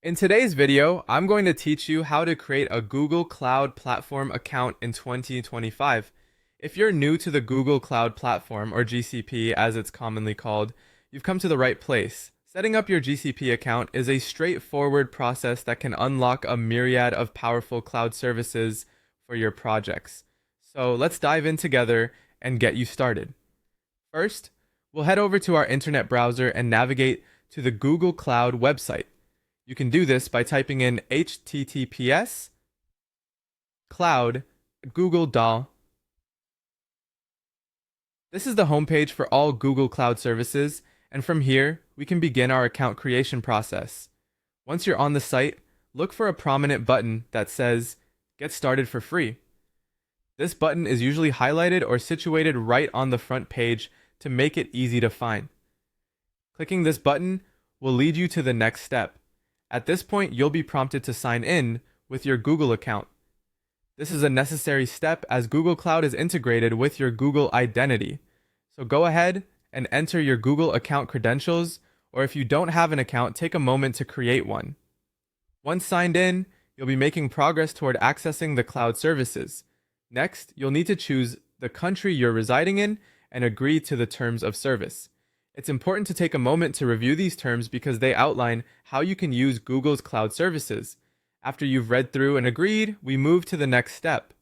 In today's video, I'm going to teach you how to create a Google Cloud Platform account in 2025. If you're new to the Google Cloud Platform, or GCP as it's commonly called, you've come to the right place. Setting up your GCP account is a straightforward process that can unlock a myriad of powerful cloud services for your projects. So let's dive in together and get you started. First, we'll head over to our internet browser and navigate to the Google Cloud website. You can do this by typing in https cloud google.com. This is the homepage for all Google Cloud services, and from here, we can begin our account creation process. Once you're on the site, look for a prominent button that says Get Started for Free. This button is usually highlighted or situated right on the front page to make it easy to find. Clicking this button will lead you to the next step. At this point, you'll be prompted to sign in with your Google account. This is a necessary step as Google Cloud is integrated with your Google identity. So go ahead and enter your Google account credentials, or if you don't have an account, take a moment to create one. Once signed in, you'll be making progress toward accessing the cloud services. Next, you'll need to choose the country you're residing in and agree to the terms of service. It's important to take a moment to review these terms because they outline how you can use Google's cloud services. After you've read through and agreed, we move to the next step.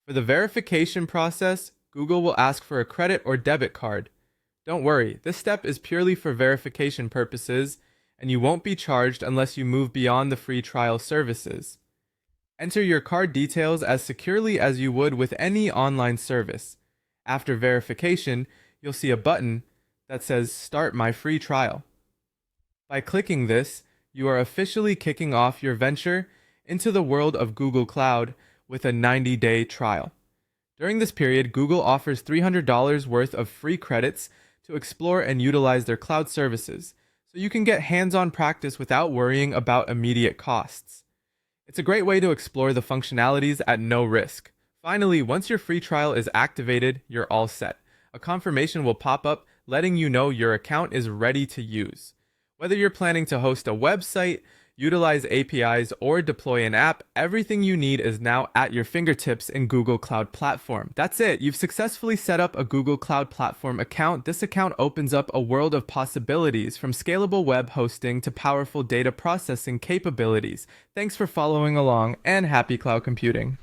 For the verification process, Google will ask for a credit or debit card. Don't worry, this step is purely for verification purposes, and you won't be charged unless you move beyond the free trial services. Enter your card details as securely as you would with any online service. After verification, you'll see a button that says Start My Free Trial. By clicking this, you are officially kicking off your venture into the world of Google Cloud with a 90-day trial. During this period, Google offers $300 worth of free credits to explore and utilize their cloud services, so you can get hands-on practice without worrying about immediate costs. It's a great way to explore the functionalities at no risk. Finally, once your free trial is activated, you're all set. A confirmation will pop up letting you know your account is ready to use. Whether you're planning to host a website, utilize APIs, or deploy an app, everything you need is now at your fingertips in Google Cloud Platform. That's it. You've successfully set up a Google Cloud Platform account. This account opens up a world of possibilities, from scalable web hosting to powerful data processing capabilities. Thanks for following along, and happy cloud computing.